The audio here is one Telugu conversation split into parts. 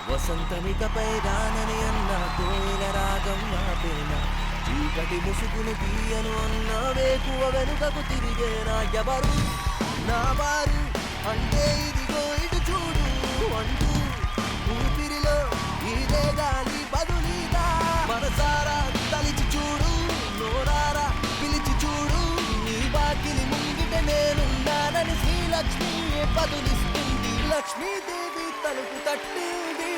వసంతమికపై రానని అన్న కోయిల రాగం ఆపేనా, చీకటి ముసుగును తీయను అన్న వేకువ వెనుకకు తిరిగేనా, ఎవరు నా వారు అంటే ఇదిగో ఇటు చూడు అంటూ ఊపిరిలో ఇదే గాలి బదులీగా మనసారా తలిచి చూడు, నోరారా పిలిచి చూడు, నీ బాకిలి ముంగిట నేనున్నానని శ్రీలక్ష్మి బదులిస్తుంది, లక్ష్మీదేవి తలుపు తట్టింది.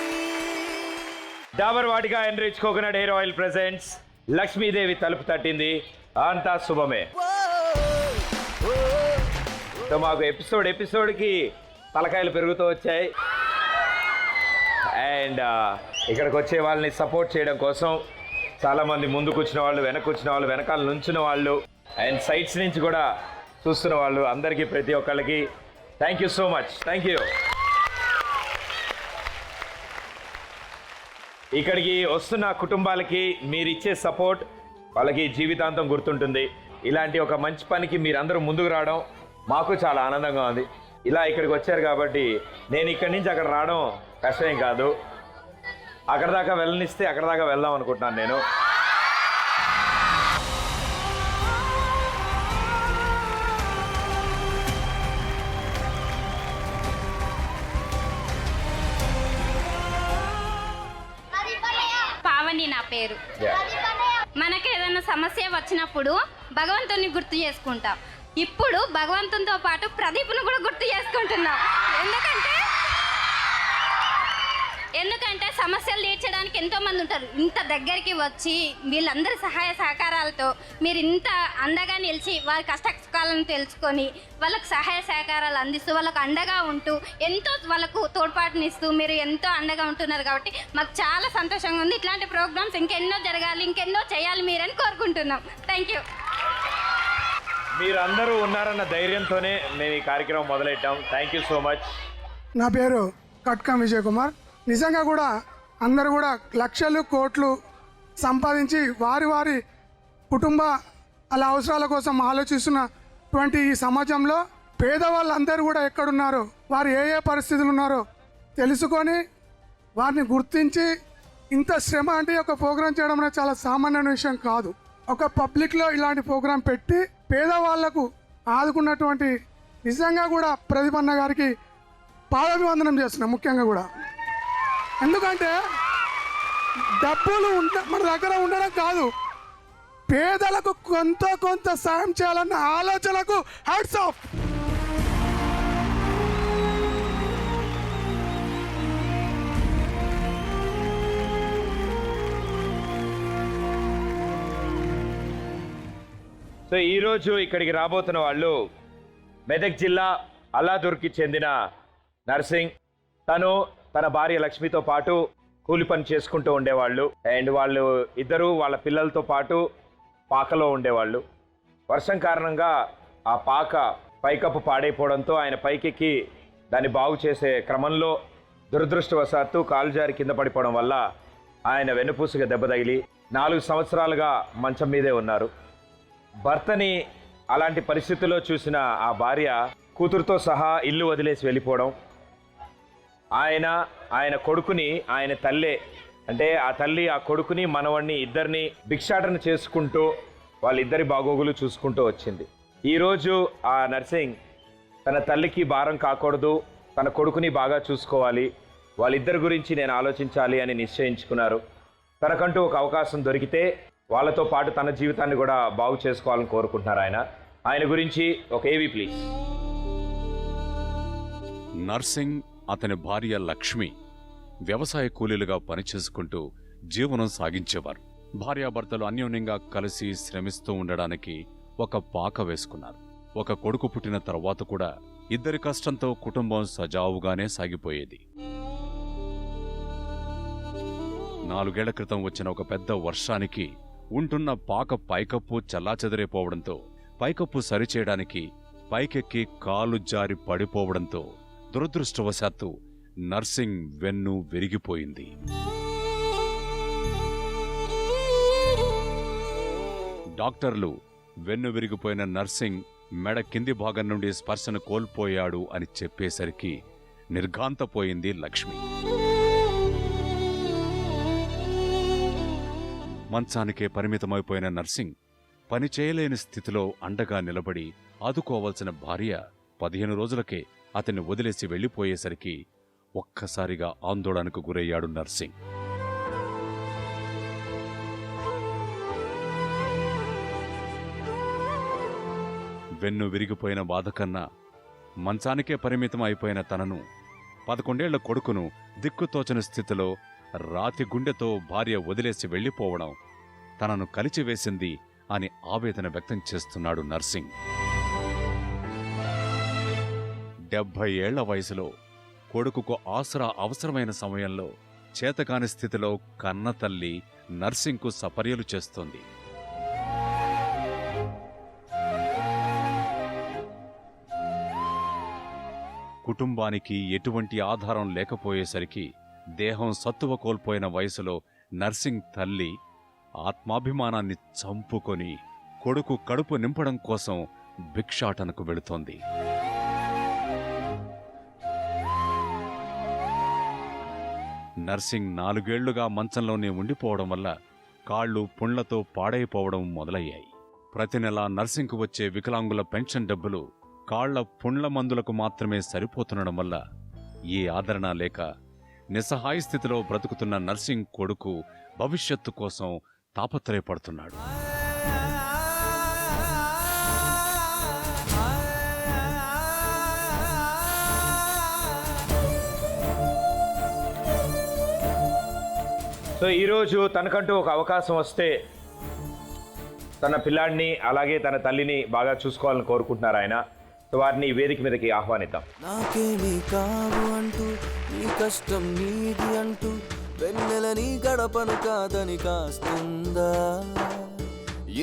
Dabur Vatika enrich coconut hair oil presents Lakshmidevi తలుపు తట్టింది, అంతా శుభమే. సో మాకు ఎపిసోడ్కి తలకాయలు పెరుగుతూ వచ్చాయి. అండ్ ఇక్కడికి వచ్చే వాళ్ళని సపోర్ట్ చేయడం కోసం చాలామంది ముందుకు వచ్చిన వాళ్ళు, వెనక్కి వచ్చిన వాళ్ళు, వెనకాల నుంచిన వాళ్ళు, అండ్ సైట్స్ నుంచి కూడా చూస్తున్న వాళ్ళు, అందరికీ ప్రతి ఒక్కళ్ళకి thank you so much. Thank you. ఇక్కడికి వస్తున్న కుటుంబాలకి మీరు ఇచ్చే సపోర్ట్ వాళ్ళకి జీవితాంతం గుర్తుంటుంది. ఇలాంటి ఒక మంచి పనికి మీరందరూ ముందుకు రావడం మాకు చాలా ఆనందంగా ఉంది. ఇలా ఇక్కడికి వచ్చారు కాబట్టి నేను ఇక్కడి నుంచి అక్కడ రావడం కష్టం కాదు. అక్కడ దాకా వెళ్ళనిస్తే అక్కడ దాకా వెళ్దాం అనుకుంటున్నాను నేను. పావని నా పేరు. మనకి ఏదైనా సమస్య వచ్చినప్పుడు భగవంతుని గుర్తు చేసుకుంటాం. ఇప్పుడు భగవంతునితో పాటు ప్రదీప్ను కూడా గుర్తు చేసుకుంటున్నాం. ఎందుకంటే సమస్యలు తీర్చడానికి ఎంతోమంది ఉంటారు. ఇంత దగ్గరికి వచ్చి వీళ్ళందరి సహాయ సహకారాలతో మీరు ఇంత అండగా నిలిచి వారి కష్టసుఖాలను తెలుసుకొని వాళ్ళకు సహాయ సహకారాలు అందిస్తూ వాళ్ళకు అండగా ఉంటూ ఎంతో వాళ్ళకు తోడ్పాటునిస్తూ మీరు ఎంతో అండగా ఉంటున్నారు. కాబట్టి మాకు చాలా సంతోషంగా ఉంది. ఇట్లాంటి ప్రోగ్రామ్స్ ఇంకెన్నో జరగాలి, ఇంకెన్నో చేయాలి మీరని కోరుకుంటున్నాం. Thank you. మీరందరూ ఉన్నారన్న ధైర్యంతోనే మేము ఈ కార్యక్రమం మొదలెట్టాం. Thank you so much. నా పేరు కట్కం విజయ్ కుమార్. నిజంగా కూడా అందరూ కూడా లక్షలు కోట్లు సంపాదించి వారి వారి కుటుంబ అలా అవసరాల కోసం ఆలోచిస్తున్నటువంటి ఈ సమాజంలో పేదవాళ్ళందరూ కూడా ఎక్కడున్నారో, వారు ఏ ఏ పరిస్థితులు ఉన్నారో తెలుసుకొని వారిని గుర్తించి ఇంత శ్రమ అంటే ఒక ప్రోగ్రాం చేయడం అనేది చాలా సామాన్యమైన విషయం కాదు. ఒక పబ్లిక్లో ఇలాంటి ప్రోగ్రాం పెట్టి పేదవాళ్లకు ఆదుకున్నటువంటి నిజంగా కూడా ప్రదీప్ అన్న గారికి పాదాభివందనం చేస్తున్నాం. ముఖ్యంగా కూడా ఎందుకంటే డబ్బులు మన దగ్గర ఉండడం కాదు, పేదలకు కొంత సాయం చేయాలన్న ఆలోచనకు హ్యాట్స్ ఆఫ్. సో ఈరోజు ఇక్కడికి రాబోతున్న వాళ్ళు మెదక్ జిల్లా అల్లాదూర్కి చెందిన నర్సింగ్. తను తన భార్య లక్ష్మితో పాటు కూలి పని చేసుకుంటూ ఉండేవాళ్ళు. అండ్ వాళ్ళు ఇద్దరు వాళ్ళ పిల్లలతో పాటు పాకలో ఉండేవాళ్ళు. వర్షం కారణంగా ఆ పాక పైకప్పు పాడైపోవడంతో ఆయన పైకెక్కి దాన్ని బాగు చేసే క్రమంలో దురదృష్టవశాత్తు కాలు జారి కింద పడిపోవడం వల్ల ఆయన వెన్నుపూసగా దెబ్బ తగిలి 4 సంవత్సరాలుగా మంచం మీదే ఉన్నారు. భర్తని అలాంటి పరిస్థితుల్లో చూసిన ఆ భార్య కూతురుతో సహా ఇల్లు వదిలేసి వెళ్ళిపోవడం, ఆయన కొడుకుని ఆయన తల్లే అంటే ఆ తల్లి ఆ కొడుకుని మనవణ్ణి ఇద్దరిని భిక్షాటన చేసుకుంటూ వాళ్ళిద్దరి బాగోగులు చూసుకుంటూ వచ్చింది. ఈరోజు ఆ నర్సింగ్ తన తల్లికి భారం కాకూడదు, తన కొడుకుని బాగా చూసుకోవాలి, వాళ్ళిద్దరి గురించి నేను ఆలోచించాలి అని నిశ్చయించుకున్నారు. తనకంటూ ఒక అవకాశం దొరికితే వాళ్ళతో పాటు తన జీవితాన్ని కూడా బాగు చేసుకోవాలని కోరుకుంటున్నారు. ఆయన గురించి ఒక ఏవి ప్లీజ్. నర్సింగ్, అతని భార్య లక్ష్మి వ్యవసాయ కూలీలుగా పనిచేసుకుంటూ జీవనం సాగించేవారు. భార్యాభర్తలు అన్యోన్యంగా కలిసి శ్రమిస్తూ ఉండడానికి ఒక పాక వేసుకున్నారు. ఒక కొడుకు పుట్టిన తర్వాత కూడా ఇద్దరి కష్టంతో కుటుంబం సజావుగానే సాగిపోయేది. 4 ఏళ్ల క్రితం వచ్చిన ఒక పెద్ద వర్షానికి ఉంటున్న పాక పైకప్పు చల్లాచెదరైపోవడంతో పైకప్పు సరిచేయడానికి పైకెక్కి కాలు జారి పడిపోవడంతో దురదృష్టవశాత్తు నర్సింగ్ వెన్ను విరిగిపోయింది. డాక్టర్లు వెన్ను విరిగిపోయిన నర్సింగ్ మెడ కింది భాగం నుండి స్పర్శను కోల్పోయాడు అని చెప్పేసరికి నిర్ఘాంతపోయింది లక్ష్మి. మంచానికే పరిమితమైపోయిన నర్సింగ్ పని చేయలేని స్థితిలో అండగా నిలబడి ఆదుకోవాల్సిన భార్య 15 రోజులకే అతన్ని వదిలేసి వెళ్లిపోయేసరికి ఒక్కసారిగా ఆందోళనకు గురయ్యాడు నర్సింగ్. వెన్ను విరిగిపోయిన బాధ కన్నా మంచానికే పరిమితం అయిపోయిన తనను 11 ఏళ్ల కొడుకును దిక్కుతోచని స్థితిలో రాతి గుండెతో భార్య వదిలేసి వెళ్లిపోవడం తనను కలిచివేసింది అని ఆవేదన వ్యక్తం చేస్తున్నాడు నర్సింగ్. 70 ఏళ్ల వయసులో కొడుకుకు ఆసరా అవసరమైన సమయంలో చేతకాని స్థితిలో కన్న తల్లి నర్సింగ్కు సపర్యలు చేస్తోంది. కుటుంబానికి ఎటువంటి ఆధారం లేకపోయేసరికి దేహం సత్తువ కోల్పోయిన వయసులో నర్సింగ్ తల్లి ఆత్మాభిమానాన్ని చంపుకొని కొడుకు కడుపు నింపడం కోసం భిక్షాటనకు వెళుతోంది. నర్సింగ్ 4 ఏళ్లుగా మంచంలోనే ఉండిపోవడం వల్ల కాళ్ళు పుండ్లతో పాడైపోవడం మొదలయ్యాయి. ప్రతి నెల నర్సింగ్కు వచ్చే వికలాంగుల పెన్షన్ డబ్బులు కాళ్ల పుండ్ల మందులకు మాత్రమే సరిపోతుండడం వల్ల ఏ ఆదరణ లేక నిస్సహాయ స్థితిలో బ్రతుకుతున్న నర్సింగ్ కొడుకు భవిష్యత్తు కోసం తాపత్రయపడుతున్నాడు. సో ఈరోజు తనకంటూ ఒక అవకాశం వస్తే తన పిల్లాడిని అలాగే తన తల్లిని బాగా చూసుకోవాలని కోరుకుంటున్నారు ఆయన. సో వారిని ఈ వేదిక మీదకి ఆహ్వానిద్దాం. నాకేమీ కావు అంటూ నీ కష్టం నీది అంటూ వెన్నెల నీ గడపను కాదని కాస్తుందా,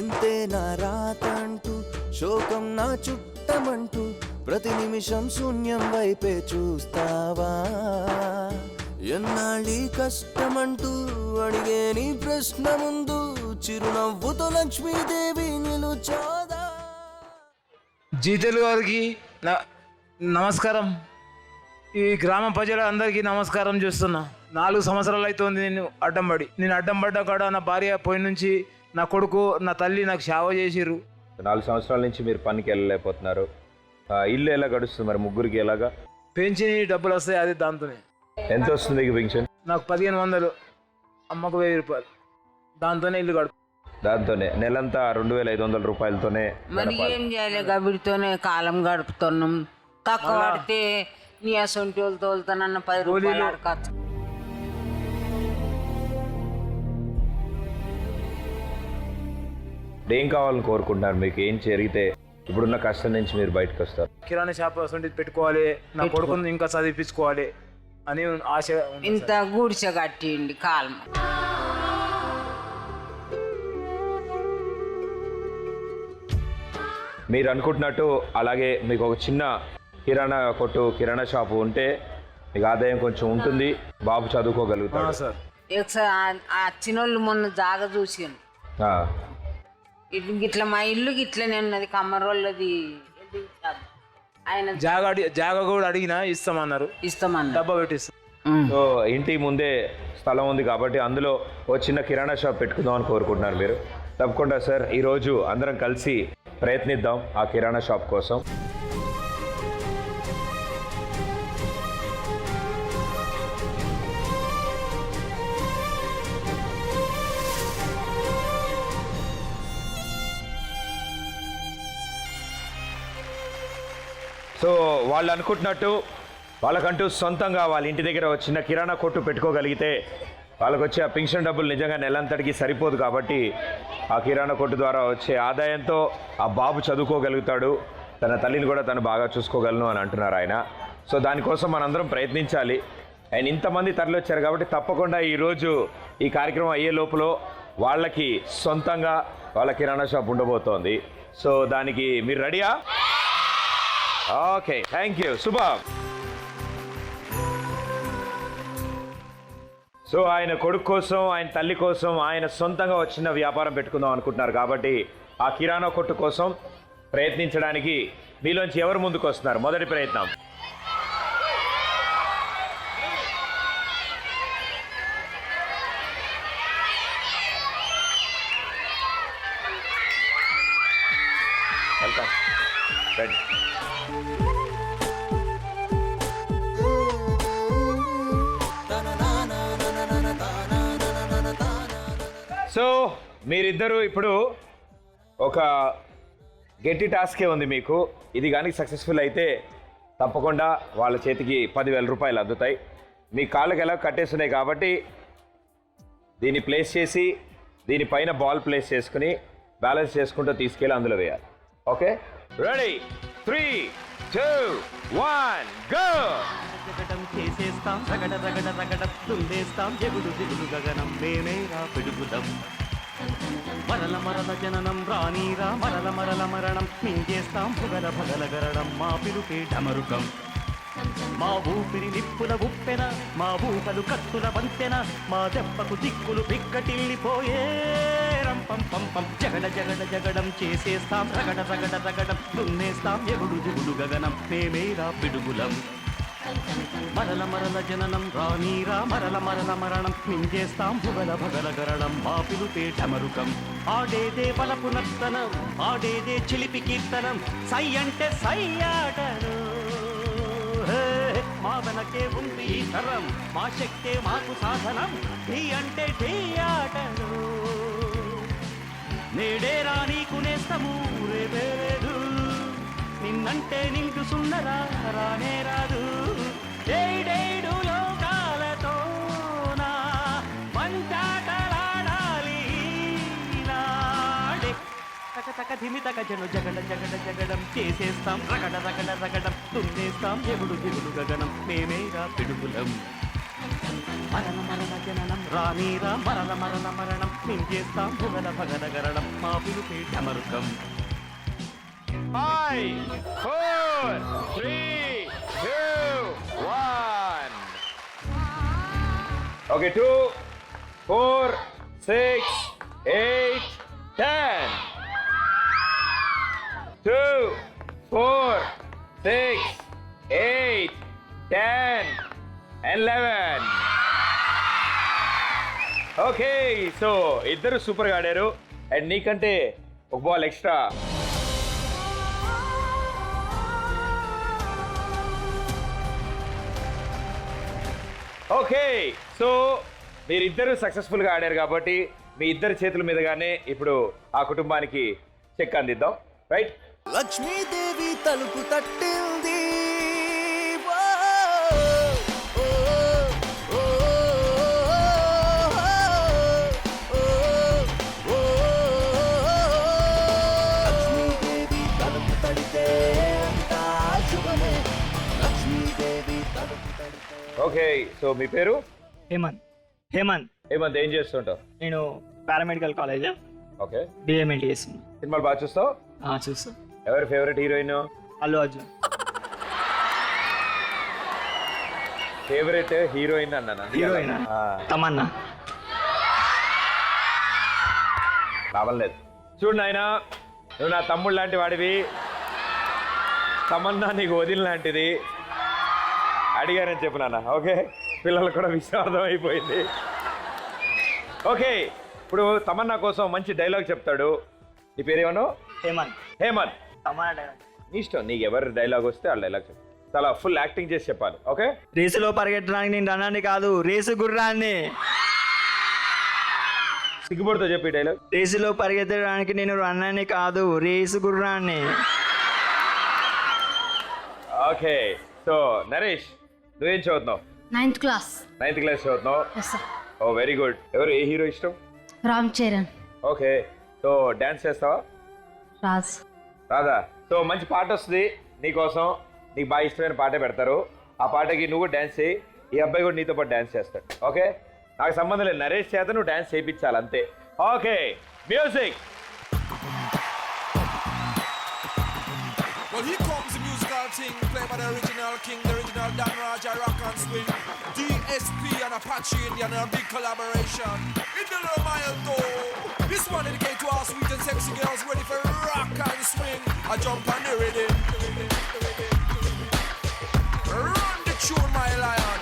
ఇంతే నా రాత అంటూ శోకం నా చుట్టమంటూ ప్రతి నిమిషం శూన్యం వైపే చూస్తావా, ఎన్నాళ్ళీ కష్టమంటూ అడిగే నీ ప్రశ్న ముందు చిరునవ్వుతో లక్ష్మీదేవి నిలుచోదా. జీ తెలుగు వారికి నమస్కారం. ఈ గ్రామ ప్రజలందరికీ నమస్కారం చేస్తున్నా. 4 సంవత్సరాలు అవుతుంది నేను అడ్డం పడ్డ కాడ నా భార్య పోయి నుంచి నా కొడుకు నా తల్లి నాకు సేవ చేసిర్రు. 4 సంవత్సరాల నుంచి మీరు పనికి వెళ్ళలేకపోతున్నారు. ఇల్లు ఎలా గడుస్తుంది మరి ముగ్గురికి? ఎలాగా పెన్షన్ డబ్బులు వస్తాయి, అది దాంతోనే. ఎంత వస్తుంది పెన్షన్? నాకు 1500, అమ్మకు 1000 రూపాయలు, దాంతోనే ఇల్లు గడుపు. దాంతోనే నెలంతా 2500 రూపాయలతోనే. మరి ఏం చేయాలి, గబిడితోనే కాలం గడుపుతున్నాం. తక్కువ పడితే నీ అసొంటి వాళ్ళు తోలుతానన్న 10 రూపాయలు అడగచ్చు. ఏం కావాలని కోరుకుంటున్నారు? మీకు ఏం జరిగితే ఇప్పుడున్న కష్టం నుంచి మీరు బయటకు వస్తారు? కిరాణా షాప్ అసొంటిది పెట్టుకోవాలి, నా కొడుకుని ఇంకా చదివించుకోవాలి అని ఆశ. ఇంత గుడిసె కట్టిండి కాలం. మీరు అనుకుంటున్నట్టు అలాగే మీకు ఒక చిన్న కిరాణా షాపు ఉంటే మీకు ఆదాయం కొంచెం ఉంటుంది, బాబు చదువుకోగలుగుతాడు. సార్ వచ్చిన వాళ్ళు మొన్న జాగ చూసాను, ఇట్లా మా ఇల్లు ఇట్లనే ఉన్నది, కమ్మరోళ్ళది. ఆయన జాగ కూడా అడిగినా ఇస్తామన్నారు, డబ్బా పెట్టిస్తాం. సో ఇంటి ముందే స్థలం ఉంది కాబట్టి అందులో ఓ చిన్న కిరాణా షాప్ పెట్టుకుందాం అని కోరుకుంటున్నారు మీరు. తప్పకుండా సార్, ఈరోజు అందరం కలిసి ప్రయత్నిద్దాం ఆ కిరాణా షాప్ కోసం. సో వాళ్ళు అనుకుంటున్నట్టు వాళ్ళకంటూ సొంతంగా వాళ్ళ ఇంటి దగ్గర ఒక చిన్న కిరాణా కొట్టు పెట్టుకోగలిగితే వాళ్ళకు వచ్చే ఆ పెన్షన్ డబ్బులు నిజంగా నెలంతటికి సరిపోదు. కాబట్టి ఆ కిరాణా కొట్టు ద్వారా వచ్చే ఆదాయంతో ఆ బాబు చదువుకోగలుగుతాడు, తన తల్లిని కూడా తను బాగా చూసుకోగలను అని అంటున్నారు ఆయన. సో దానికోసం మనందరం ప్రయత్నించాలి. ఆయన ఇంతమంది తరలివచ్చారు కాబట్టి తప్పకుండా ఈరోజు ఈ కార్యక్రమం అయ్యే లోపల వాళ్ళకి సొంతంగా వాళ్ళ కిరాణా షాప్ ఉండబోతోంది. సో దానికి మీరు రెడీయా? ఓకే, థ్యాంక్ యూ, శుభం. సో ఆయన కొడుకు కోసం, ఆయన తల్లి కోసం, ఆయన సొంతంగా వచ్చిన వ్యాపారం పెట్టుకుందాం అనుకుంటున్నారు. కాబట్టి ఆ కిరాణా కొట్టు కోసం ప్రయత్నించడానికి మీలోంచి ఎవరు ముందుకు వస్తున్నారు? మొదటి ప్రయత్నం. వెల్కమ్. రండి. సో మీరిద్దరూ ఇప్పుడు ఒక గట్టి టాస్కే ఉంది మీకు. ఇది కానీ సక్సెస్ఫుల్ అయితే తప్పకుండా వాళ్ళ చేతికి 10,000 రూపాయలు అందుతాయి. మీ కాళ్ళకి ఎలా కట్టేస్తున్నాయి కాబట్టి దీన్ని ప్లేస్ చేసి దీనిపైన బాల్ ప్లేస్ చేసుకుని బ్యాలెన్స్ చేసుకుంటూ తీసుకెళ్ళి అందులో వేయాలి. Okay, ready? 3, 2, 1 గో. జగడం చేసేస్తాం రగడ రగడ రగడ తుండేస్తాం జగుడు దిగుడు గగనం మేమేరా పిడుగుదం మరల మరల జననం రానీరా మరల మరల మరణం మింగేస్తాం భుగల భగల గరడం మా పిలుపే డమరుకం మా ఊపిరి నిప్పుల ఉప్పెన మా ఊహలు కత్తుల వంతెన మా దెబ్బకు దిక్కులు పిక్కటిల్లిపోయే రంపం పంపం జగడ జగడ జగడం చేసేస్తాం రగడ రగడ రగడం దున్నేస్తాం ఎగుడు దిగుడు గగనం మేమేరా పిడుగులం మరల మరల జననం రానీరా మరల మరల మరణం మింగేస్తాం భుగల భగల గరడం మా పిలుపే డమరుకం ఆడేదే బలపు నర్తనం ఆడేదే చిలిపి కీర్తనం సై అంటే సై ఆటను మా వెనకే ఉంది ఈ తరం మా శక్తే మాకు సాధనం ఢీ అంటే ఢీ ఆటను నేడే రానీకు నేస్తము రేపేలేదు నిన్నంటే నిండు సున్నరా రానే రాదు ఏడేడు లోకాలతో నా పంచాటలాడాలి నాడే తక తక ధిమి తక జను జగడ జగడ జగడం చేసేస్తాం రగడ రగడ రగడం తుండేస్తాం ఎగుడు దిగుడు గగనం మేమేరా పిడుగులం మరల మరల జననం రానీరా మరల మరల మరణం మింగేస్తాం భుగల భగల గరడం మా పిలుపే డమరుకం 5, 4, 3, 2, 1. Okay, 2, 4, 6, 8, 10. 2, 4, 6, 8, 10, 11. ఓకే, సో ఇద్దరు సూపర్గా ఆడారు. అండ్ నీకంటే ఒక బాల్ ఎక్స్ట్రా. ఓకే, సో మీరిద్దరూ సక్సెస్ఫుల్గా ఆడారు కాబట్టి మీ ఇద్దరి చేతుల మీదుగానే ఇప్పుడు ఆ కుటుంబానికి చెక్ అందిద్దాం. రైట్? లక్ష్మీదేవి తలుపు తట్టింది. ఓ, ఓ, ఓ, ఓ, ఓ, లక్ష్మీదేవి తలుపు తడితే అంతా శుభమే. లక్ష్మీదేవి తలుపు తడితే. ఓకే, సో మీ పేరు? హేమంత్. హేమంత్ ఏమంత ఏం చేస్తుంటావు? నేను పారామెడికల్ కాలేజ్ ఓకే, డిఎంఎల్టీ చేస్తున్నా. సినిమాలు బాగా చూస్తావు? చూస్తా. ఎవరి favourite heroine? Allu Arjun. Favourite heroine అన్నా? హీరోయిన్ తమన్నా. లాభం లేదు. చూడు నాయనా, నువ్వు నా తమ్ముడు లాంటి వాడివి, తమన్నా నీకు వదిన లాంటిది. అడిగానని చెప్పు నాన్న. ఓకే, పిల్లలు కూడా విషాదం అయిపోయింది. ఓకే, ఇప్పుడు తమన్నా కోసం మంచి డైలాగ్ చెప్తాడు. నీ పేరేమను? హేమంత్. హేమంత్. తమన్నా డైలాగ్ నీ ఇష్టం, నీకు ఎవరు డైలాగ్ వస్తే ఆ డైలాగ్ చెప్పు. చాలా ఫుల్ యాక్టింగ్ చేసి చెప్పాలి. ఓకే? రేసులో పరిగెట్టడానికి నేను రన్నాన్ని కాదు, రేసు గుర్రాన్ని. సిగ్గుపడుతో చెప్పి డైలాగ్. రేసులో పరిగెత్తడానికి నేను రన్నాన్ని కాదు, రేసు గుర్రాన్ని. ఓకే, సో నరేష్ నువ్వేం చదువుతున్నావు? 9th class. 9th క్లాస్ చదువుతున్నావు? ఓ వెరీ గుడ్. ఎవరు, ఏ హీరో ఇష్టం? Ram Charan. Okay, so dance చేస్తావా? రాజ్. రాదా? సో మంచి పాట వస్తుంది నీకోసం, నీకు బాగా ఇష్టమైన పాటే పెడతారు. ఆ పాటకి నువ్వు డాన్స్ చేయి, ఈ అబ్బాయి కూడా నీతో పాటు డాన్స్ చేస్తాడు. ఓకే, నాకు సంబంధం లేదు, నరేష్ చేత నువ్వు డాన్స్ చేయించాలి అంతే. Okay, music. Well, here comes the musical thing. Play by the original king, the original Dan Raja rock and swing. DSP and Apache Indian, a big collaboration. In the little mile though. This one dedicated to all sweet and sexy girls ready for rock and swing. I jump on the rhythm. Run the tune, my lion.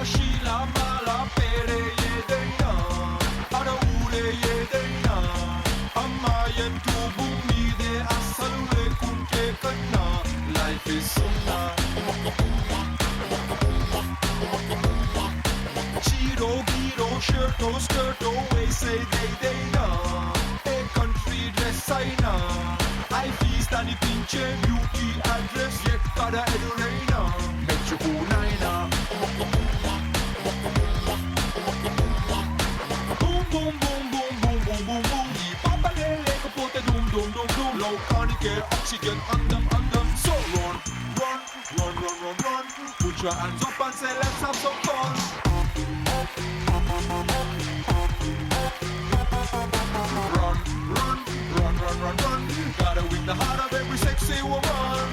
Sheila Mala Pere Yedena Ana Ure Yedena Amma Yetu Bumide Asalwe Kunke Kana Life is Sunna Chiro Giro Shirto Skirto We say they na A country dress I na I feast and the pinche beauty address Yet kada edurena Mechuku Naina Boom boom boom boom boom boom boom boom. Die papa lele kapote doom doom doom doom. Low cardiac oxygen on them. So run, run, run, run, run, run. Put your hands up and say let's have some fun. Run, run, run, run, run, run. Gotta win the heart of every sexy woman.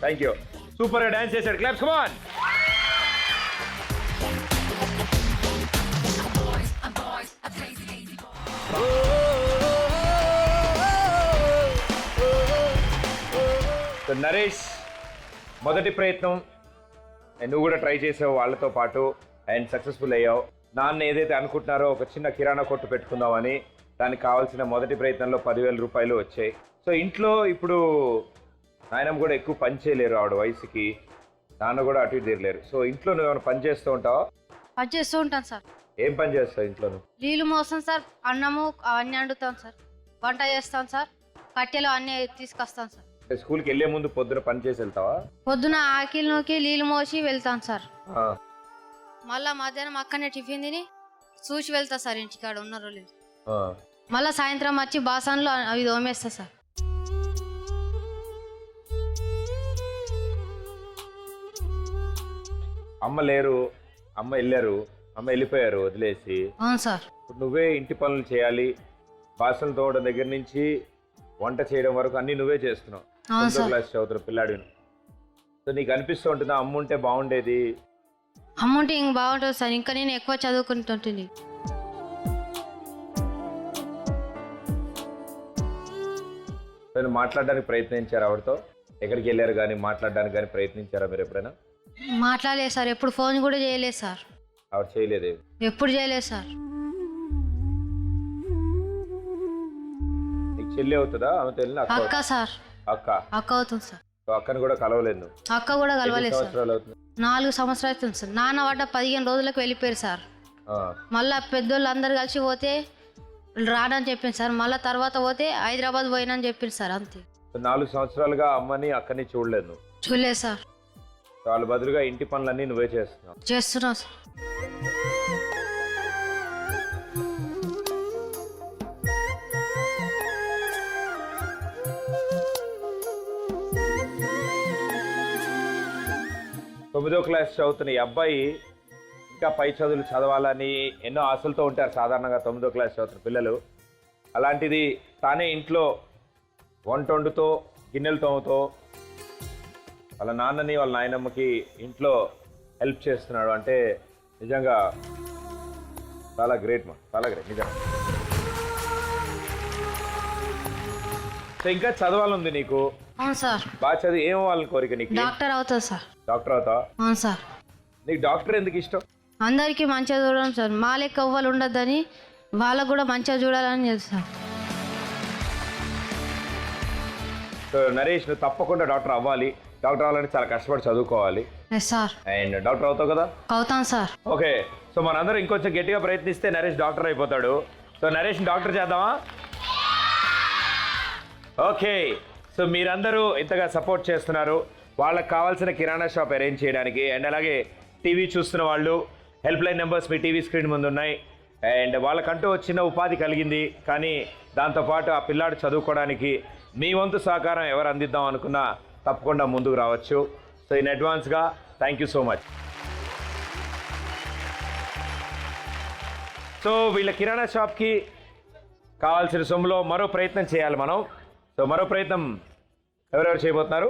Thank you. Super గా డాన్స్ చేశాడు. Claps come on. నరేష్ మొదటి ప్రయత్నం నువ్వు కూడా ట్రై చేసావు వాళ్ళతో పాటు అండ్ సక్సెస్ఫుల్ అయ్యావు. నాన్న ఏదైతే అనుకుంటున్నారో ఒక చిన్న కిరాణా కొట్టు పెట్టుకుందామని దానికి కావాల్సిన మొదటి ప్రయత్నంలో 10,000 రూపాయలు వచ్చాయి. సో ఇంట్లో ఇప్పుడు నాయనమ్మ కూడా ఎక్కువ పని చేయలేరు ఆవిడ వయసుకి, నాన్న కూడా అటు ఇటు తీరలేరు. సో ఇంట్లో నువ్వు ఏమైనా పని చేస్తూ ఉంటావా? పని చేస్తూ ఉంటాను సార్. ఏం పని చేస్తావు ఇంట్లో నువ్వు? నీళ్ళు మోస్తాం సార్, అన్నము అవన్నీ వండుతాం సార్, వంట చేస్తాం సార్, కట్టెలు అన్నీ తీసుకొస్తాం సార్. స్కూల్కి వెళ్ళే ముందు పొద్దున పని చేసి వెళ్తావా? పొద్దున ఆకిలి నూకి నీళ్ళు మోసి వెళ్తాం సార్. ఆ. మళ్ళా మధ్యాహ్నం అక్కడనే టిఫిన్ తిని చూసి వెళ్తా సార్ ఇంటికాడ ఉన్న రోజులు. ఆ. మళ్ళీ సాయంత్రం వచ్చి బాసన్లు అవి తోమేస్తా సార్. అమ్మ లేరు, అమ్మ వెళ్ళారు, అమ్మ వెళ్ళిపోయారు వదిలేసి. అవును సార్. ఇప్పుడు నువ్వే ఇంటి పనులు చేయాలి, బాసనలు తోమడం దగ్గర నుంచి వంట చేయడం వరకు అన్ని నువ్వే చేస్తున్నావు. 9వ క్లాస్ చదువుతున్న పిల్లాడిని. సో నీకు అనిపిస్తూ ఉంటుందా అమ్మ ఉంటే బాగుండేది? అమ్మ ఉంటే ఇంక బాగుంటుంది సార్, ఇంకా నేను ఎక్కువ చదువుకుంటుంటుంది. నేను మాట్లాడడానికి ప్రయత్నించారు ఆవిడతో? ఎక్కడికి వెళ్ళారు కానీ మాట్లాడడానికి కానీ ప్రయత్నించారా మీరు ఎప్పుడైనా? మాట్లాడలేదు సార్, ఎప్పుడు ఫోన్ కూడా చేయలేదు సార్. ఆవిడ చేయలేదు? ఎప్పుడు చేయలేదు సార్. నీకు చెల్లి అవుతుందా? ఆమెతో వెళ్ళిన అక్క సార్. అక్క? అక్క అవుతుంది సార్. అక్కను కూడా కలవలేదు? అక్క కూడా కలవలేదు సార్. 4 సంవత్సరాలు అవుతుంది సార్. నాన్న వాట 15 రోజులకు వెళ్ళిపోయారు సార్. మళ్ళా పెద్దోళ్ళు అందరు కలిసి పోతే రానని చెప్పింది సార్. మళ్ళీ తర్వాత పోతే హైదరాబాద్ పోయినని చెప్పింది సార్. అంతే. 4 సంవత్సరాలుగా అమ్మని అక్కని చూడలేదు? చూడలేదు సార్. వాళ్ళ బదులుగా ఇంటి పనులన్నీ నువ్వే చేస్తున్నావు? చేస్తున్నావు సార్. తొమ్మిదో క్లాస్ చదువుతున్న ఈ అబ్బాయి ఇంకా పై చదువులు చదవాలని ఎన్నో ఆశలతో ఉంటారు సాధారణంగా 9వ క్లాస్ చదువుతున్న పిల్లలు. అలాంటిది తానే ఇంట్లో వంట వండుతో గిన్నెలు తోముతో వాళ్ళ నాన్నని వాళ్ళ నాయనమ్మకి ఇంట్లో హెల్ప్ చేస్తున్నాడు అంటే నిజంగా చాలా గ్రేట్ మా, చాలా గ్రేట్ నిజంగా. సో ఇంకా చదవాలంది నీకు? అవును సార్. బాగా చదివి ఏం అవ్వాలని కోరిక నీకు? డాక్టర్ అవుతా సార్. డాక్టర్ అవుతావా? అవును సార్. నీకు డాక్టర్ ఎందుకు ఇష్టం? అందరికీ మంచిగా చూడడం సార్, మా లెక్క ఎవ్వరు ఉండద్దని వాళ్ళకు కూడా మంచిగా చూడాలని తెలుసు సార్. సో నరేష్, నువ్వు తప్పకుండా డాక్టర్ అవ్వాలి. డాక్టర్ అవ్వాలంటే చాలా కష్టపడి చదువుకోవాలి. Yes sir. అండ్ డాక్టర్ అవుతావు కదా? అవుతాను సార్. ఓకే, సో మనందరం ఇంకొంచెం గట్టిగా ప్రయత్నిస్తే నరేష్ డాక్టర్ అయిపోతాడు. సో నరేష్ డాక్టర్ చేద్దామా? ఓకే, సో మీరందరూ ఇంతగా సపోర్ట్ చేస్తున్నారు. వాళ్ళకి కావాల్సిన కిరాణా షాప్ అరేంజ్ చేయడానికి. అండ్ అలాగే టీవీ చూస్తున్న వాళ్ళు హెల్ప్ లైన్ నెంబర్స్ మీ టీవీ స్క్రీన్ ముందు ఉన్నాయి. అండ్ వాళ్ళకంటూ చిన్న ఉపాధి కలిగింది, కానీ దాంతోపాటు ఆ పిల్లాడు చదువుకోవడానికి మీ వంతు సహకారం ఎవరు అందిద్దాం అనుకున్నా తప్పకుండా ముందుకు రావచ్చు. సో ఇన్ అడ్వాన్స్గా thank you so much. So వీళ్ళ కిరాణా షాప్కి కావాల్సిన సొమ్ములో మరో ప్రయత్నం చేయాలి మనం. సో మరో ప్రయత్నం ఎవరెవరు చేయబోతున్నారు?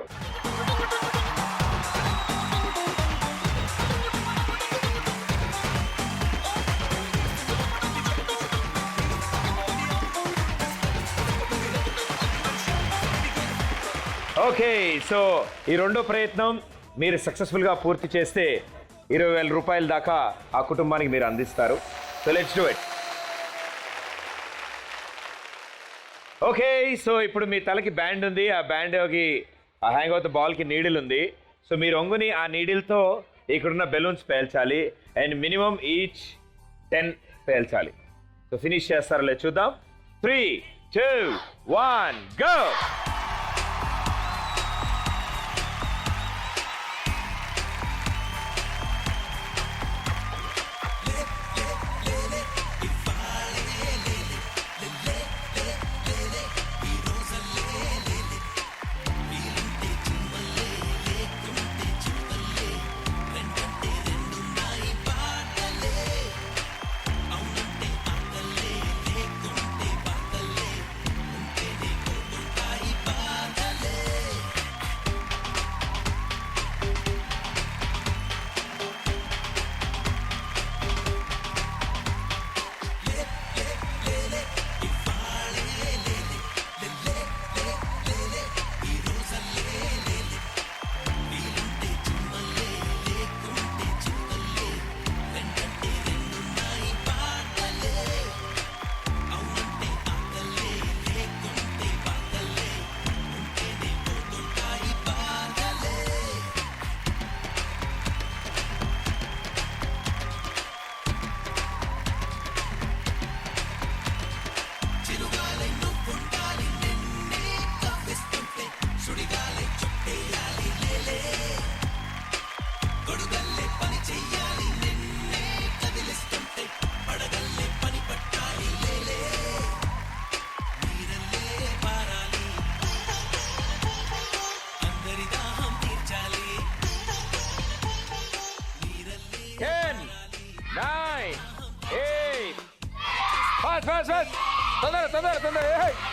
ఓకే, సో ఈ రెండో ప్రయత్నం మీరు సక్సెస్ఫుల్గా పూర్తి చేస్తే 20,000 రూపాయల దాకా ఆ కుటుంబానికి మీరు అందిస్తారు. So let's do it. Okay, so ఇప్పుడు మీ తలకి బ్యాండ్ ఉంది. ఆ బ్యాండ్కి ఆ హ్యాంగ్ అవుట్ బాల్కి నీడిల్ ఉంది. సో మీరు ఒంగుని ఆ నీడిల్తో ఇక్కడున్న బెలూన్స్ పేల్చాలి. అండ్ మినిమం ఈచ్ 10 పేల్చాలి. సో ఫినిష్ చేస్తారో లేదు చూద్దాం. 3, 2, 1 గో.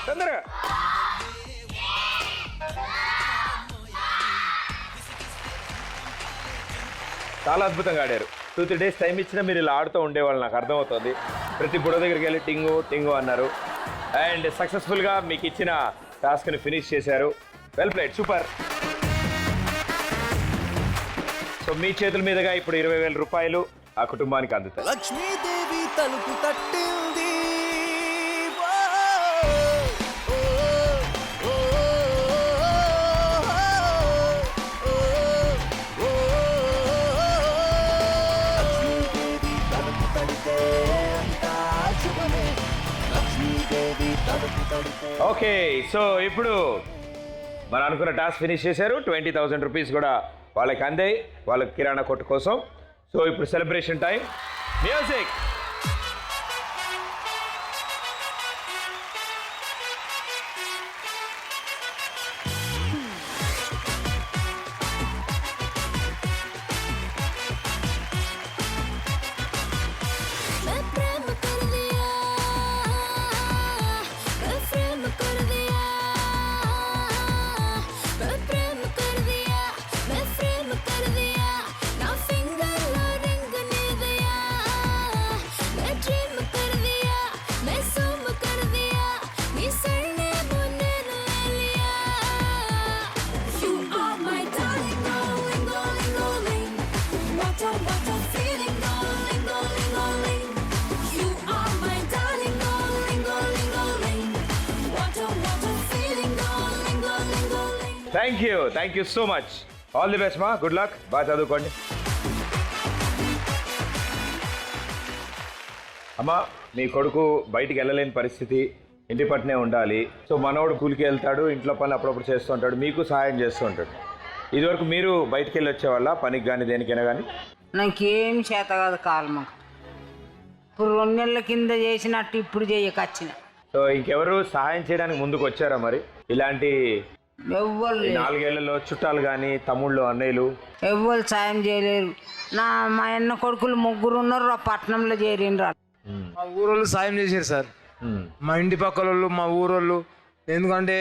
తొందరగా చాలా అద్భుతంగా ఆడారు. 2-3 డేస్ టైం ఇచ్చినా మీరు ఇలా ఆడుతూ ఉండేవాళ్ళు, నాకు అర్థమవుతుంది. ప్రతి బుడ దగ్గరికి వెళ్ళి టింగు టింగు అన్నారు. అండ్ సక్సెస్ఫుల్గా మీకు ఇచ్చిన టాస్క్ని ఫినిష్ చేశారు. Well played, super. సో మీ చేతుల మీదుగా ఇప్పుడు 20,000 రూపాయలు ఆ కుటుంబానికి అందుతాయి. లక్ష్మీదేవి తలుపు తట్టింది. ఓకే, సో ఇప్పుడు మనం అనుకున్న టాస్క్ ఫినిష్ చేశారు. 20,000 రూపీస్ కూడా వాళ్ళకి అందాయి, వాళ్ళ కిరాణా కొట్టు కోసం. సో ఇప్పుడు celebration time. Music. Thank you so much. All the best మా, గుడ్ లక్, బాగా చదువుకోండి. అమ్మా, మీ కొడుకు బయటికి వెళ్ళలేని పరిస్థితి, ఇంటి పట్టునే ఉండాలి. సో మనోడు కూలికి వెళ్తాడు, ఇంట్లో పనులు అప్పుడప్పుడు చేస్తూ ఉంటాడు, మీకు సహాయం చేస్తూ ఉంటాడు. ఇదివరకు మీరు బయటికి వెళ్ళి వచ్చేవాళ్ళ పనికి కానీ దేనికైనా కానీ? నాకేం చేత కాదు కాలం. ఇప్పుడు 2 నెలల కింద చేసినట్టు ఇప్పుడు చేయకొచ్చిన. సో ఇంకెవరు సహాయం చేయడానికి ముందుకు వచ్చారా మరి? ఇలాంటి ఎవ్వరు 4 ఏళ్లలో చుట్టాలు కానీ, తమ్ముళ్ళు, అన్నయ్యలు ఎవ్వరు సాయం చేయలేరు. మా అన్న కొడుకులు 3 ఉన్నారు, ఆ పట్టణంలో చేరిండ్రు. మా ఊరోళ్ళు సాయం చేశారు సార్, మా ఇంటి పక్కల వాళ్ళు, మా ఊరోళ్ళు. ఎందుకంటే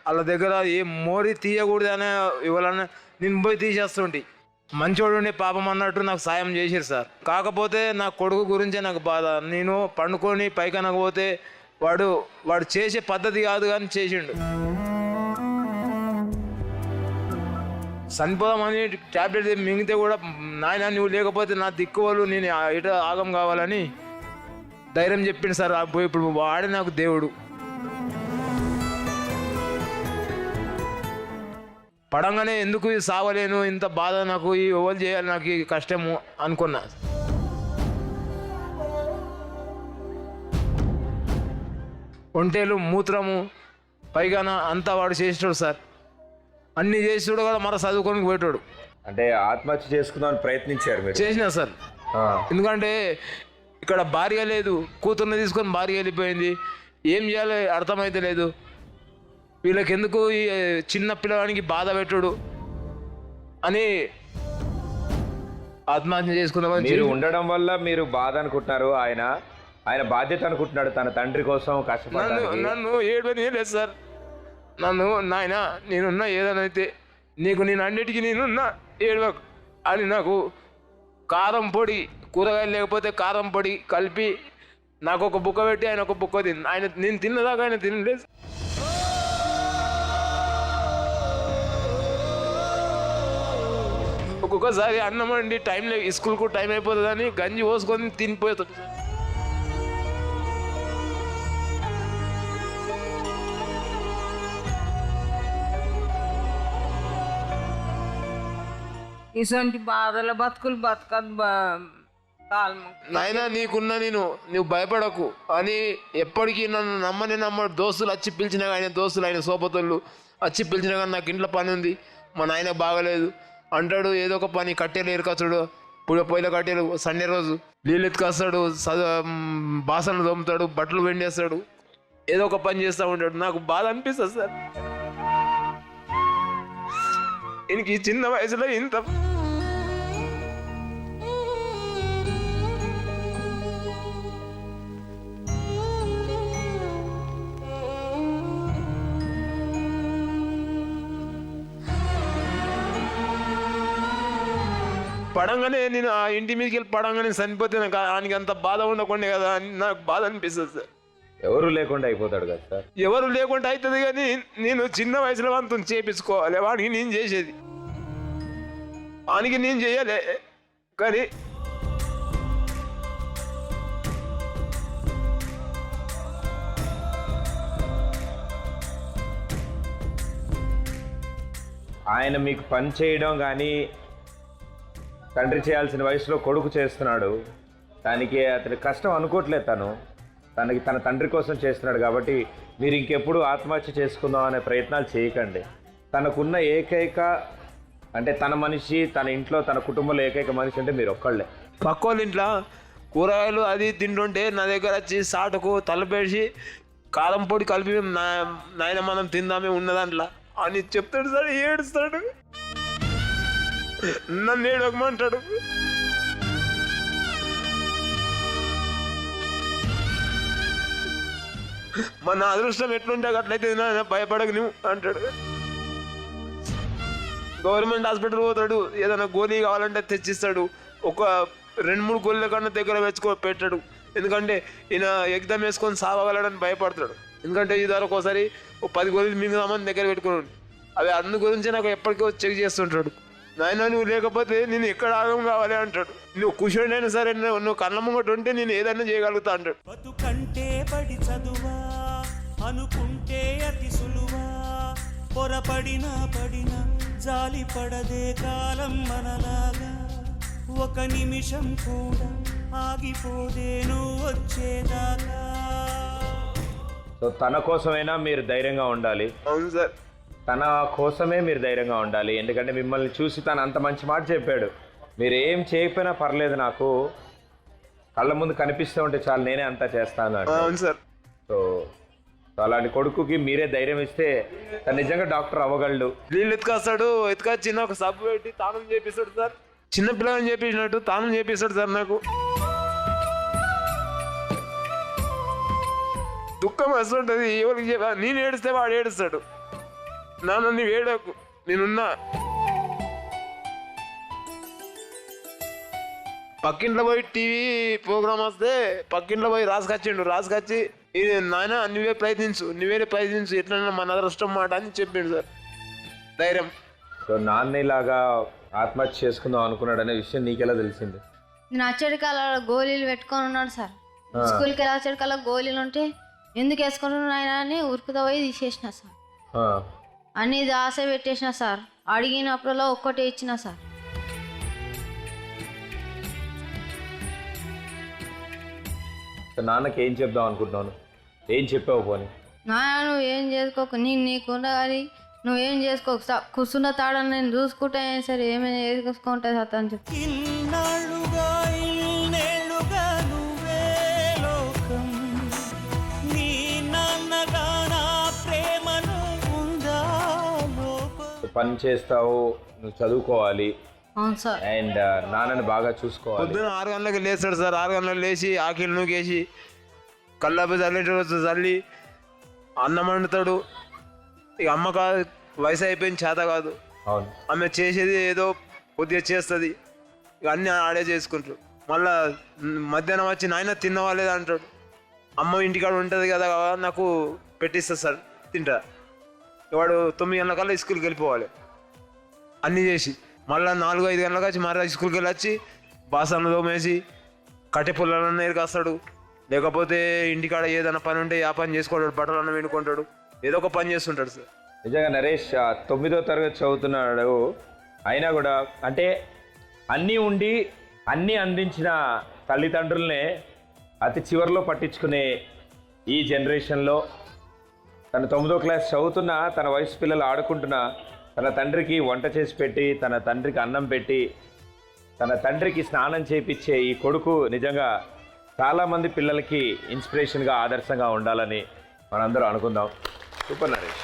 వాళ్ళ దగ్గర ఏ మోరీ తీయకూడదు అనే ఇవ్వాలన్నా నేను పోయి తీసేస్తుంటే మంచోడు ఉండే పాపం అన్నట్టు నాకు సాయం చేశారు సార్. కాకపోతే నా కొడుకు గురించే నాకు బాధ. నేను పండుకొని పైకనకపోతే వాడు చేసే పద్ధతి కాదు కానీ చేసిండు. చనిపోదామని ట్యాబ్లెట్ మింగితే కూడా నాయన నువ్వు లేకపోతే నా దిక్కువలు నేను ఇట ఆగం కావాలని ధైర్యం చెప్పిండు సార్. ఇప్పుడు వాడే నాకు దేవుడు. పడంగానే ఎందుకు సావలేను, ఇంత బాధ నాకు, ఈ ఎవరు చేయాలి నాకు ఈ కష్టము అనుకున్నా. ఒంటేలు, మూత్రము, పైగాన అంతా వాడు చేసేటాడు సార్. అన్నీ చేసాడు కదా, మరో చదువుకొని పోయేటాడు. అంటే ఆత్మహత్య చేసుకుందామని ప్రయత్నించారు మీరు? చేసినా సార్. ఎందుకంటే ఇక్కడ భార్య లేదు, కూతుర్ని తీసుకొని భార్య వెళ్ళిపోయింది. ఏం చేయాలో అర్థమైతే లేదు. వీళ్ళకి ఎందుకు ఈ చిన్న పిల్లవానికి బాధ పెట్టుడు అని ఆత్మహత్య చేసుకుందామని. మీరు ఉండడం వల్ల మీరు బాధ అనుకుంటున్నారు, ఆయన బాధ్యత అనుకుంటున్నాడు తన తండ్రి కోసం కష్టపడ్డాడు. నన్ను ఏడవని లేదు సార్. నన్ను నాయన నేనున్నా ఏదనైతే నీకు నేను అన్నిటికీ నేనున్నా ఏడవకు అని నాకు కారం పొడి, కూరగాయలు లేకపోతే కారం పొడి కలిపి నాకు ఒక బుక్క పెట్టి ఆయన ఒక బుక్క ఆయన నేను తిన్నదాకా ఆయన తినలేదు. ఒక్కొక్కసారి అన్నం అండి టైంలో స్కూల్కు టైం అయిపోతుందని గంజి పోసుకొని తినిపోతుంది. ఇటువంటి బాధల బతుకులు బతకదు నాయన నీకున్నా నువ్వు భయపడకు అని ఎప్పటికీ నన్ను నమ్మడు. దోస్తులు వచ్చి పిలిచినా కానీ, దోస్తులు ఆయన సోపతులు వచ్చి పిలిచినా కానీ నాకు ఇంట్లో పని ఉంది, మా నాయన బాగలేదు అంటాడు. ఏదో ఒక పని, కట్టెలు ఏరుకొస్తాడు, పొయ్యిల కట్టెలు, సండే రోజు నీళ్ళు ఎత్తుకొస్తాడు, బాసనలు తోముతాడు, బట్టలు వెండేస్తాడు, ఏదో ఒక పని చేస్తూ ఉంటాడు. నాకు బాధ అనిపిస్తుంది సార్. ఈయనకి ఈ చిన్న వయసులో ఇంత పడంగానే నేను ఆ ఇంటి మీదకి వెళ్ళి పడంగానే చనిపోతే నాకు ఆయనకి అంత బాధ ఉండకుండా కదా అని నాకు బాధ అనిపిస్తుంది సార్. ఎవరు లేకుండా అయిపోతాడు కదా సార్? ఎవరు లేకుండా అవుతుంది కానీ నేను చిన్న వయసులో అంత చేపించుకోవాలి. వాడికి నేను చేసేది, వానికి నేను చేయాలి. కానీ ఆయన మీకు పని చేయడం కానీ, తండ్రి చేయాల్సిన వయసులో కొడుకు చేస్తున్నాడు, దానికి అతని కష్టం అనుకోవట్లేదు. తన తండ్రి కోసం చేస్తున్నాడు కాబట్టి మీరు ఇంకెప్పుడు ఆత్మహత్య చేసుకుందాం అనే ప్రయత్నాలు చేయకండి. తనకున్న ఏకైక అంటే తన మనిషి, తన ఇంట్లో తన కుటుంబంలో ఏకైక మనిషి అంటే మీరు ఒక్కళ్ళే. పక్క వాళ్ళ ఇంట్లో కూరగాయలు అది తింటుంటే నా దగ్గర వచ్చి సాటుకు తలపేసి కారం పొడి కలిపి నాయన మనం తిందామే ఉన్నదాంట్లో అని చెప్తాడు సార్. ఏడుస్తాడు, నన్ను ఏడవమంటాడు. మన అదృష్టం ఎట్లుంటే అట్లయితే భయపడకు నువ్వు అంటాడు. గవర్నమెంట్ హాస్పిటల్ పోతాడు, ఏదైనా గోళీ కావాలంటే తెచ్చిస్తాడు. ఒక 2-3 గోళీల కన్నా దగ్గర పెట్టాడు. ఎందుకంటే ఈయన ఎగ్దం వేసుకొని సావగలడని భయపడతాడు. ఎందుకంటే ఈ ద్వారా ఒకసారి 10 గోళీలు మింగుదామని దగ్గర పెట్టుకున్నాడు. అవి అందు గురించి నాకు ఎప్పటికో చెక్ చేస్తుంటాడు. నాయన నువ్వు లేకపోతే నేను ఎక్కడ ఆగం కావాలి అంటాడు. నువ్వు కూర్చోండి సరే, నువ్వు కళ్ళ ముంగట ఉంటే నేను ఏదైనా చేయగలుగుతా అంటాడు. బతుకంటే బడి చదువా అనుకుంటే అతి సులువా, పొరపడినా జాలి పడదే కాలం మనలాగా, ఒక నిమిషం కూడా ఆగిపోదే నువ్వు వచ్చేదాకా. సో తన కోసమైనా మీరు ధైర్యంగా ఉండాలి. అవును సార్. తన కోసమే మీరు ధైర్యంగా ఉండాలి. ఎందుకంటే మిమ్మల్ని చూసి తను అంత మంచి మాట చెప్పాడు. మీరు ఏం చేయకపోయినా పర్లేదు, నాకు కళ్ళ ముందు కనిపిస్తూ ఉంటే చాలు, నేనే అంతా చేస్తాను. అవును సార్. సో అలాంటి కొడుకుకి మీరే ధైర్యం ఇస్తే తను నిజంగా డాక్టర్ అవ్వగలడు. నీళ్ళు ఎత్తుకొస్తాడు, ఎత్తుకొచ్చి ఒక సబ్బు పెట్టి తానం చేపిస్తాడు సార్. చిన్న పిల్లలని చేపించినట్టు తానం చేపిస్తాడు సార్. నాకు దుఃఖం వస్తుంటుంది. ఎవరికి చెప్పా, నేను ఏడుస్తే వాడు ఏడుస్తాడు. నాన్న నీ ఏడకు, నేనున్నా. పక్కింట్లో పోయి టీవీ ప్రోగ్రామ్ వస్తే పక్కింట్లో పోయి రాసుకొచ్చి నాయన నువ్వే ప్రయత్నించు ఎట్లన్నా మన అదృష్టం మాట అని చెప్పిండు సార్. ధైర్యం. సో నాన్నలాగా ఆత్మహత్య చేసుకుందాం అనుకున్నాడు అనే విషయం నీకెలా తెలిసింది? నేను అచ్చడి కాలంలో గోళీలు పెట్టుకొని ఉన్నాడు సార్. స్కూల్కి వెళ్ళి అచ్చడి కాలంలో గోళీలు ఉంటే ఎందుకు వేసుకుంటున్నాయన అని ఉరుకుతా పోయి తీసేసిన సార్. అన్ని ఆశ పెట్టేసిన సార్. అడిగినప్పుడల్లా ఒక్కటే ఇచ్చిన సార్. నాన్నకి ఏం చెప్దాం అనుకుంటున్నాను? ఏం చెప్పావు పోనీ? నాన్న నువ్వు ఏం చేసుకోకు, నీకుండా కానీ నువ్వేం చేసుకోకు, కూర్చున్న తాడని నేను చూసుకుంటే సరే ఏమైనా చేసుకుంటే సార్ అని చెప్పి. ఇన్నాళ్ళుగా ఇన్నేళ్ళుగా నువ్వే లోకం, నీ నాన్నగా నా ప్రేమను ఉందా లోపం. పని చేస్తావు, నువ్వు చదువుకోవాలి. అవును సార్. అండ్ నాన్నని బాగా చూసుకోవాలి. పొద్దున 6 గంటలకు లేస్తాడు సార్. 6 గంటలకు లేచి ఆకిలి నూకేసి కల్లాపి చల్లి అన్నం వండుతాడు. ఇక అమ్మ కాదు, వయసు అయిపోయింది, చేత కాదు. అవును. ఆమె చేసేది ఏదో కొద్దిగా చేస్తుంది. ఇక అన్నీ ఆడే చేసుకుంటారు. మళ్ళా మధ్యాహ్నం వచ్చి నాయన తిన్నవా లేదా అంటాడు. అమ్మ ఇంటికాడ ఉంటుంది కదా, నాకు పెట్టిస్తుంది సార్, తింటా. వాడు 9 గంటలకల్లా స్కూల్కి వెళ్ళిపోవాలి. అన్నీ చేసి మళ్ళీ 4-5 గంటలకు వచ్చి మళ్ళీ స్కూల్కి వెళ్ళి వచ్చి బాసన్లు తోమేసి కట్టె పుల్లలన్న ఎరుకొస్తాడు. లేకపోతే ఇంటికాడ ఏదైనా పని ఉంటే ఆ పని చేసుకుంటాడు, బట్టలన్న వినుకుంటాడు, ఏదో ఒక పని చేస్తుంటాడు సార్. నిజంగా నరేష్ 9వ తరగతి చదువుతున్నాడు. అయినా కూడా అంటే అన్నీ ఉండి అన్నీ అందించిన తల్లిదండ్రులనే అతి చివరిలో పట్టించుకునే ఈ జనరేషన్లో తను 9వ క్లాస్ చదువుతున్న తన వయసు పిల్లలు ఆడుకుంటున్న తన తండ్రికి వంట చేసి పెట్టి, తన తండ్రికి అన్నం పెట్టి, తన తండ్రికి స్నానం చేయించే ఈ కొడుకు నిజంగా చాలామంది పిల్లలకి ఇన్స్పిరేషన్గా, ఆదర్శంగా ఉండాలని మనందరూ అనుకుందాం. సూపర్ నరేష్.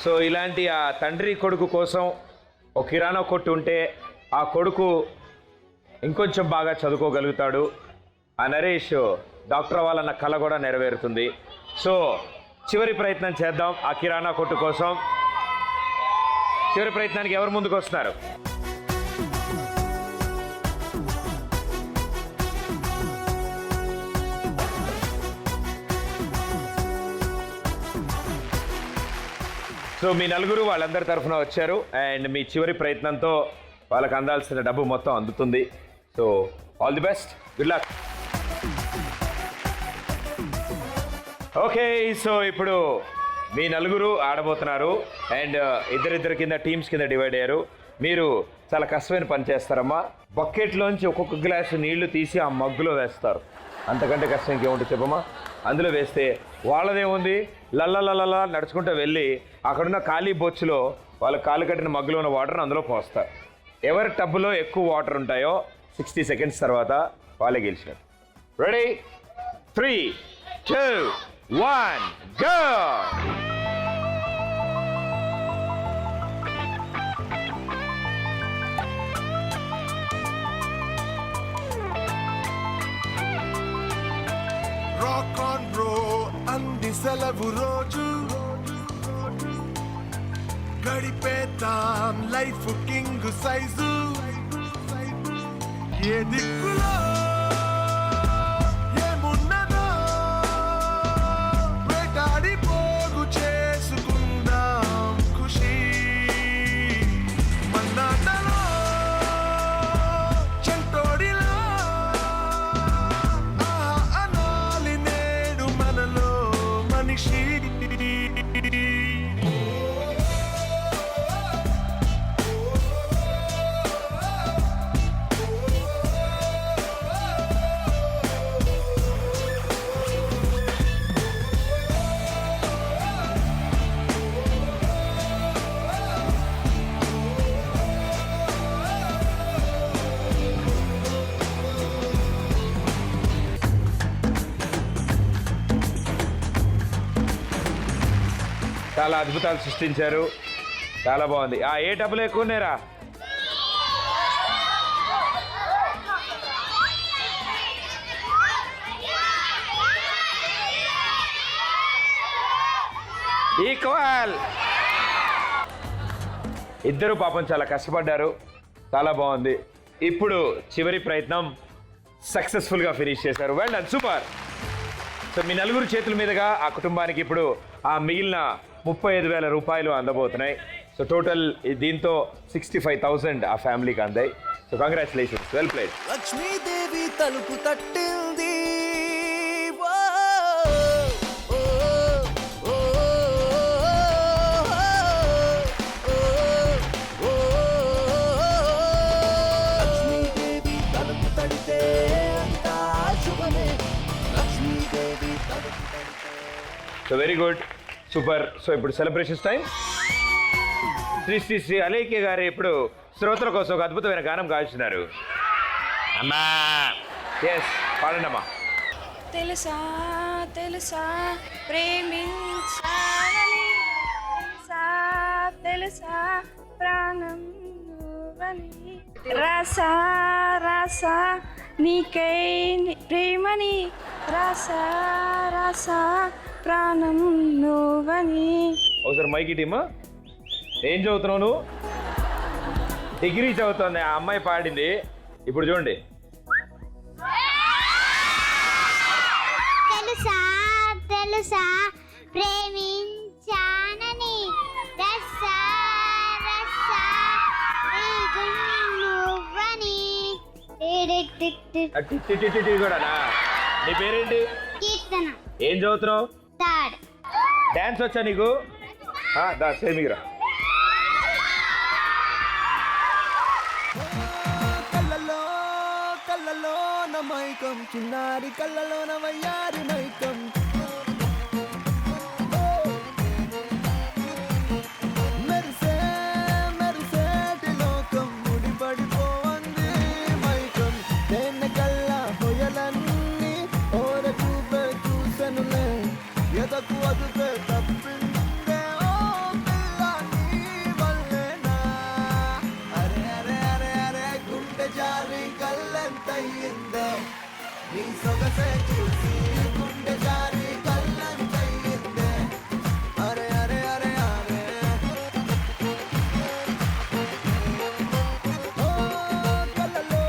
సో ఇలాంటి ఆ తండ్రి కొడుకు కోసం ఒక కిరాణా కొట్టు ఉంటే ఆ కొడుకు ఇంకొంచెం బాగా చదువుకోగలుగుతాడు. ఆ నరేష్ డాక్టర్ అవ్వాలన్న కళ కూడా నెరవేరుతుంది. సో చివరి ప్రయత్నం చేద్దాం ఆ కిరాణా కొట్టు కోసం. చివరి ప్రయత్నానికి ఎవరు ముందుకు వస్తున్నారు? సో మీ నలుగురు వాళ్ళందరి తరఫున వచ్చారు. అండ్ మీ చివరి ప్రయత్నంతో వాళ్ళకి అందాల్సిన డబ్బు మొత్తం అందుతుంది. So all the best, good luck. Okay, so ఇప్పుడు మీ నలుగురు ఆడబోతున్నారు. అండ్ ఇద్దరిద్దరి కింద టీమ్స్ కింద డివైడ్ అయ్యారు. మీరు చాలా కష్టమైన పని చేస్తారమ్మా. బకెట్లోంచి ఒక్కొక్క గ్లాసు నీళ్లు తీసి ఆ మగ్గులో వేస్తారు. అంతకంటే కష్టం ఇంకేముంటుంది చెప్పమ్మా. అందులో వేస్తే వాళ్ళదేముంది, లల్లలలా నడుచుకుంటూ వెళ్ళి అక్కడున్న ఖాళీ బొచ్చులో వాళ్ళ కాలు కట్టిన మగ్గులో ఉన్న వాటర్ని అందులో పోస్తారు. ఎవరి టబ్బులో ఎక్కువ వాటర్ ఉంటాయో 60 సెకండ్స్ తర్వాత వాళ్ళే గెలిచినట్టు. Ready? 3, 2, 1, go! Rock on bro, andi సెలవు రోజు గడిపేతాం లైఫ్ కింగ్ సైజు ఏ దిక్కులో ఏమున్నదో వేటాడి పోగు చేసుకుందాం ఖుషి మన్నాటలో చెంటోడిలో అనాలి నేడు చాలా అద్భుతాలు సృష్టించారు. చాలా బాగుంది. ఏ డబ్బులు ఎక్కువ ఉన్నారా? ఈక్వల్. ఇద్దరు పాపం చాలా కష్టపడ్డారు. చాలా బాగుంది. ఇప్పుడు చివరి ప్రయత్నం సక్సెస్ఫుల్గా ఫినిష్ చేశారు. Well done, super. సో మీ నలుగురు చేతుల మీదుగా ఆ కుటుంబానికి ఇప్పుడు ఆ మిగిలిన 35,000 రూపాయలు అందబోతున్నాయి. సో టోటల్ దీంతో 65,000 ఆ ఫ్యామిలీకి అందాయి. So congratulations, well played. Lakshmidevi తలుపు తట్టింది. లక్ష్మీదేవి తలుపు తడితే అంతా శుభమే. లక్ష్మీదేవి తలుపు తడితే. So very good, super. So ఇప్పుడు సెలబ్రేషన్స్ టైం. శ్రీ శ్రీ శ్రీ అలేఖ్య గారు ఇప్పుడు శ్రోతల కోసం ఒక అద్భుతమైన గానం గావిస్తున్నారు. అమ్మా, ఎస్, పాడండి అమ్మా. తెలుసా తెలుసా ప్రేమించాలని, తెలుసా తెలుసా ప్రాణం నువ్వని, రాసా రాసా నీకై ప్రేమని, రాసా రాసా ప్రాణం నువ్వని. ఒకసారి మైకి టీమా, ఏం చదువుతున్నావు నువ్వు? డిగ్రీ చదువుతుంది ఆ అమ్మాయి పాడింది. ఇప్పుడు చూడండి. తెలుసా తెలుసా ప్రేమించానని, రసా రసా నువ్వని. కూడానా? నీ పేరేంటి? కీర్తన. ఏం చదువుతున్నావు? థర్డ్. డాన్స్ వచ్చా నీకు? దా సేమిగిరా. కళ్ళలో కళ్ళలో నమైకం, చిన్నారి కళ్ళలో నవయ్యారి మైకం. మెరిసే మెరిసేటి లోకం, ముడిపడిపోవంది మైకం. దేన్న కల్లా హొయలన్నీ ఓర చూపే చూసనులే, ఎదకు అదుపే తప్పిందే. ఓ పిల్ల నీ వల్లేనా, అరే అరే అరే అరే గుండె జారి కళ్ళెంతయ్యిందే, నీ సొగసే చూసి గుండె జారి కళ్ళెంతయ్యిందే. అరే అరే అరే అరే. ఓ కళ్ళలో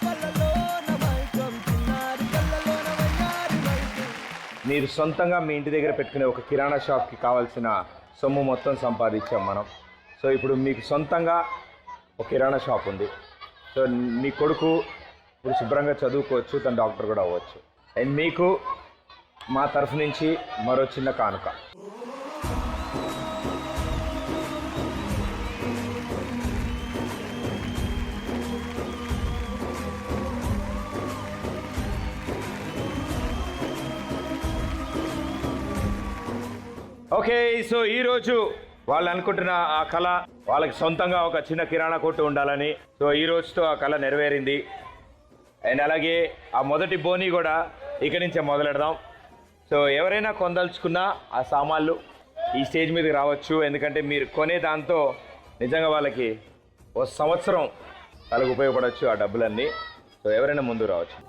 కళ్ళలో నమైకం, చిన్నారి కళ్ళలో నవయ్యారి మైకం. మీరు సొంతంగా మీ ఇంటి దగ్గర పెట్టుకునే ఒక కిరాణా షాప్కి కావాల్సిన సొమ్ము మొత్తం సంపాదించాం మనం. సో ఇప్పుడు మీకు సొంతంగా ఒక కిరాణా షాప్ ఉంది. సో మీ కొడుకు ఇప్పుడు శుభ్రంగా చదువుకోవచ్చు, తన డాక్టర్ కూడా అవ్వచ్చు. అండ్ మీకు మా తరఫు నుంచి మరో చిన్న కానుక. ఓకే, సో ఈరోజు వాళ్ళు అనుకుంటున్న ఆ కళ, వాళ్ళకి సొంతంగా ఒక చిన్న కిరాణా కొట్టు ఉండాలని, సో ఈ రోజుతో ఆ కళ నెరవేరింది. అండ్ అలాగే ఆ మొదటి బోని కూడా ఇక్కడి నుంచే మొదలెడదాం. సో ఎవరైనా కొనదలుచుకున్నా ఆ సామాన్లు ఈ స్టేజ్ మీదకి రావచ్చు. ఎందుకంటే మీరు కొనే దాంతో నిజంగా వాళ్ళకి ఓ సంవత్సరం వాళ్ళకి ఉపయోగపడవచ్చు ఆ డబ్బులన్నీ. సో ఎవరైనా ముందు రావచ్చు.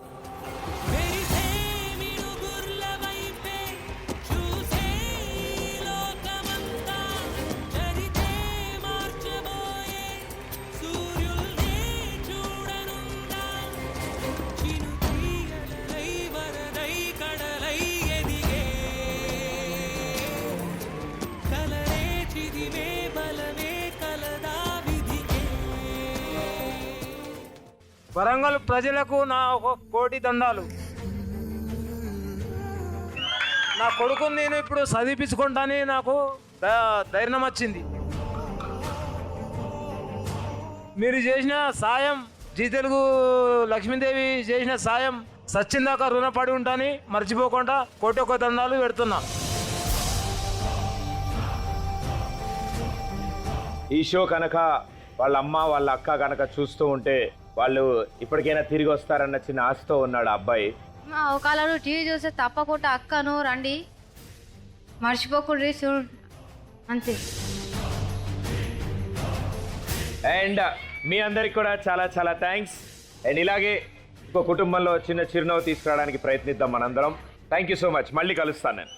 వరంగల్ ప్రజలకు నా ఒక కోటి దండాలు. నా కొడుకుని నేను ఇప్పుడు చదివించుకుంటానని నాకు ధైర్యం వచ్చింది. మీరు చేసిన సాయం, జీ తెలుగు లక్ష్మీదేవి చేసిన సాయం సచ్చిందాకా రుణపడి ఉంటాని మర్చిపోకుండా కోటి ఒక దండాలు పెడుతున్నా. ఈ షో కనుక వాళ్ళ అమ్మ వాళ్ళ అక్క కనుక చూస్తూ ఉంటే వాళ్ళు ఇప్పటికైనా తిరిగి వస్తారన్న చిన్న ఆశతో ఉన్నాడు ఆ అబ్బాయి. ఒకవేళ టీవీ చూస్తే తప్పకుండా అక్కను రండి, మర్చిపోకుండా అంతే. అండ్ మీ అందరికి కూడా చాలా చాలా థ్యాంక్స్. అండ్ ఇలాగే ఇంకో కుటుంబంలో చిన్న చిరునవ్వు తీసుకురావడానికి ప్రయత్నిద్దాం మనందరం. Thank you so much. మళ్ళీ కలుస్తాను నేను.